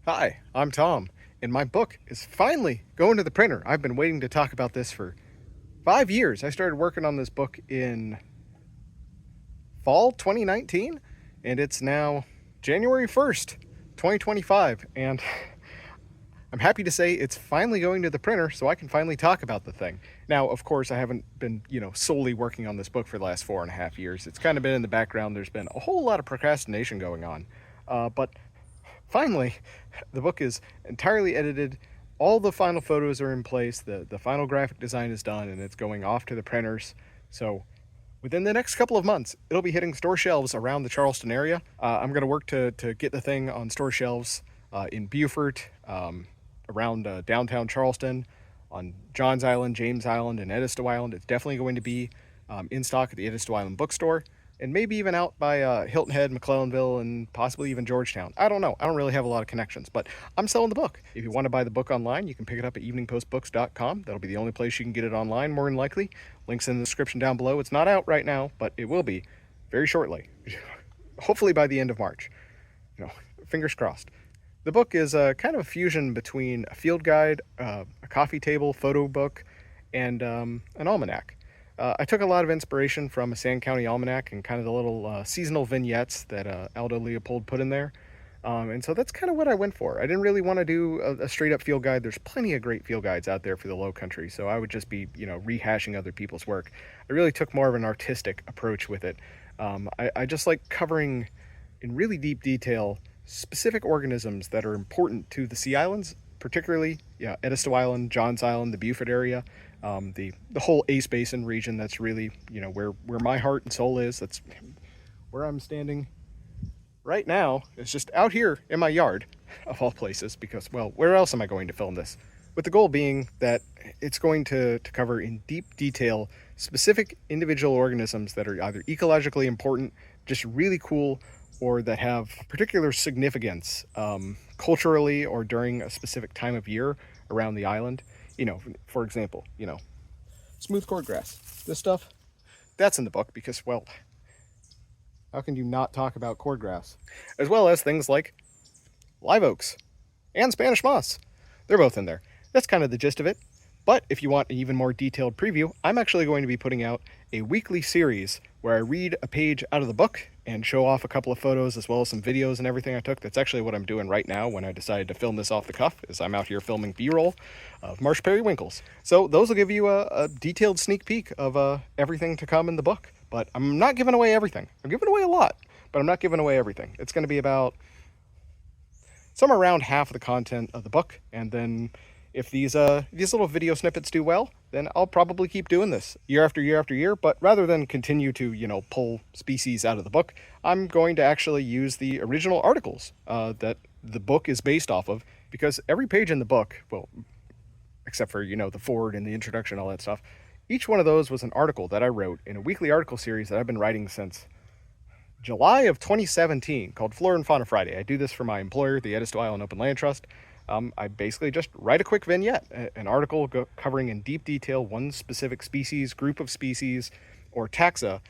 Hi, I'm Tom, and my book is finally going to the printer. I've been waiting to talk about this for 5 years. I started working on this book in fall 2019, and it's now January 1st, 2025, and I'm happy to say it's finally going to the printer so I can finally talk about the thing. Now, of course, I haven't been, solely working on this book for the last 4.5 years. It's kind of been in the background. There's been a whole lot of procrastination going on, but finally, the book is entirely edited. All the final photos are in place. The final graphic design is done, and it's going off to the printers. So within the next couple of months, it'll be hitting store shelves around the Charleston area. I'm going to work to get the thing on store shelves in Beaufort, around downtown Charleston, on Johns Island, James Island, and Edisto Island. It's definitely going to be in stock at the Edisto Island bookstore, and maybe even out by Hilton Head, McClellanville, and possibly even Georgetown. I don't know. I don't really have a lot of connections, but I'm selling the book. If you want to buy the book online, you can pick it up at eveningpostbooks.com. That'll be the only place you can get it online, more than likely. Links in the description down below. It's not out right now, but it will be very shortly. Hopefully by the end of March. Fingers crossed. The book is kind of a fusion between a field guide, a coffee table photo book, and an almanac. I took a lot of inspiration from a Sand County almanac and kind of the little seasonal vignettes that Aldo Leopold put in there. And so that's kind of what I went for. I didn't really want to do a straight up field guide. There's plenty of great field guides out there for the Lowcountry, so I would just be, rehashing other people's work. I really took more of an artistic approach with it. I just like covering in really deep detail specific organisms that are important to the Sea Islands, particularly Edisto Island, Johns Island, the Beaufort area, the whole Ace Basin region. That's really where my heart and soul is. That's where I'm standing right now. It's just out here in my yard, of all places, because, well, where else am I going to film this? With the goal being that it's going to cover in deep detail specific individual organisms that are either ecologically important, just really cool, or that have particular significance culturally or during a specific time of year around the island. For example, smooth cordgrass. This stuff, that's in the book because, well, how can you not talk about cordgrass? As well as things like live oaks and Spanish moss. They're both in there. That's kind of the gist of it. But if you want an even more detailed preview, I'm actually going to be putting out a weekly series where I read a page out of the book and show off a couple of photos as well as some videos and everything I took. That's actually what I'm doing right now when I decided to film this off the cuff, is I'm out here filming B-roll of marsh periwinkles. So those will give you a detailed sneak peek of everything to come in the book. But I'm not giving away everything. I'm giving away a lot, but I'm not giving away everything. It's going to be about somewhere around half of the content of the book, and then if these little video snippets do well, then I'll probably keep doing this year after year after year. But rather than continue to, pull species out of the book, I'm going to actually use the original articles that the book is based off of, because every page in the book, well, except for, the foreword and the introduction, all that stuff, each one of those was an article that I wrote in a weekly article series that I've been writing since July of 2017 called Flora and Fauna Friday. I do this for my employer, the Edisto Island Open Land Trust. I basically just write a quick vignette, an article covering in deep detail one specific species, group of species, or taxa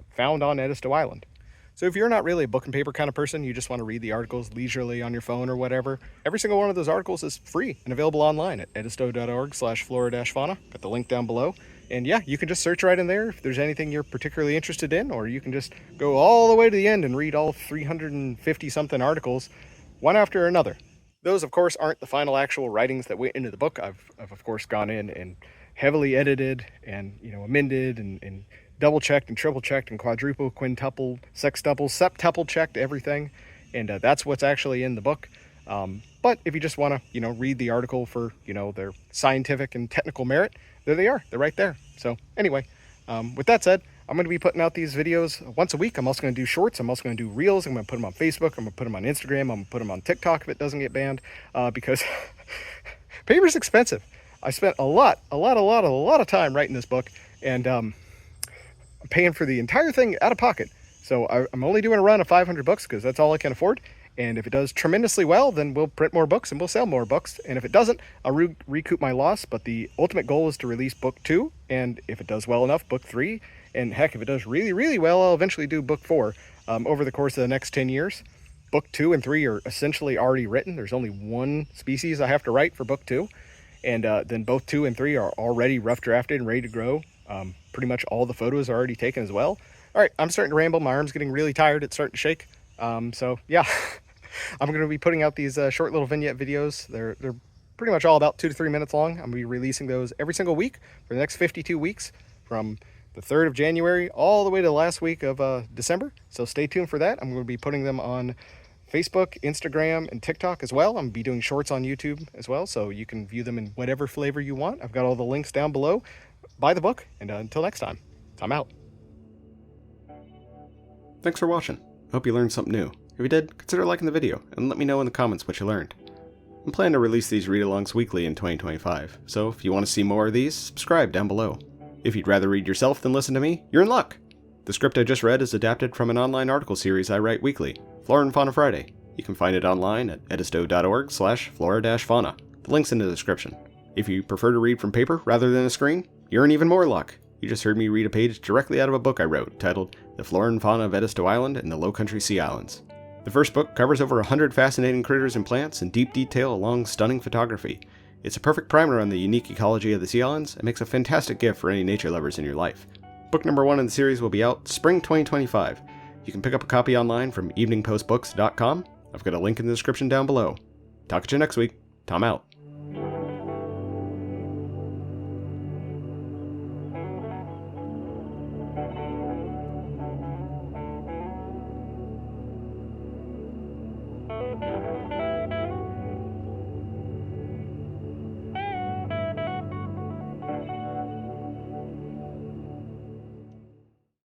found on Edisto Island. So if you're not really a book and paper kind of person, you just want to read the articles leisurely on your phone or whatever, every single one of those articles is free and available online at edisto.org/flora-fauna. Got the link down below. And yeah, you can just search right in there if there's anything you're particularly interested in, or you can just go all the way to the end and read all 350 something articles, one after another. Those, of course, aren't the final actual writings that went into the book. I've of course, gone in and heavily edited and, amended and double-checked and triple-checked and quadruple, quintuple, sextuple, septuple-checked everything. And that's what's actually in the book. But if you just want to, read the article for, their scientific and technical merit, there they are. They're right there. So anyway, with that said, I'm going to be putting out these videos once a week. I'm also going to do shorts. I'm also going to do reels. I'm going to put them on Facebook. I'm going to put them on Instagram. I'm going to put them on TikTok if it doesn't get banned, because paper's expensive. I spent a lot of time writing this book, and I'm paying for the entire thing out of pocket. So I'm only doing a run of 500 books because that's all I can afford. And if it does tremendously well, then we'll print more books and we'll sell more books. And if it doesn't, I'll recoup my loss. But the ultimate goal is to release book 2. And if it does well enough, book 3. And heck, if it does really, really well, I'll eventually do book 4 over the course of the next 10 years. book 2 and 3 are essentially already written. There's only one species I have to write for book 2. And then both 2 and 3 are already rough drafted and ready to grow. Pretty much all the photos are already taken as well. All right, I'm starting to ramble. My arm's getting really tired. It's starting to shake. So yeah, I'm going to be putting out these short little vignette videos. They're pretty much all about 2 to 3 minutes long. I'm going to be releasing those every single week for the next 52 weeks from the 3rd of January all the way to the last week of December. So stay tuned for that. I'm going to be putting them on Facebook, Instagram, and TikTok as well. I'm going to be doing shorts on YouTube as well, so you can view them in whatever flavor you want. I've got all the links down below. Buy the book, and until next time, I'm out. Thanks for watching. I hope you learned something new. If you did, consider liking the video, and let me know in the comments what you learned. I'm planning to release these read-alongs weekly in 2025, so if you want to see more of these, subscribe down below. If you'd rather read yourself than listen to me, you're in luck! The script I just read is adapted from an online article series I write weekly, Flora and Fauna Friday. You can find it online at edisto.org/flora-fauna. The link's in the description. If you prefer to read from paper rather than a screen, you're in even more luck. You just heard me read a page directly out of a book I wrote titled The Flora and Fauna of Edisto Island and the Lowcountry Sea Islands. The first book covers over 100 fascinating critters and plants in deep detail along stunning photography. It's a perfect primer on the unique ecology of the sea islands and makes a fantastic gift for any nature lovers in your life. Book number 1 in the series will be out spring 2025. You can pick up a copy online from eveningpostbooks.com. I've got a link in the description down below. Talk to you next week. Tom out.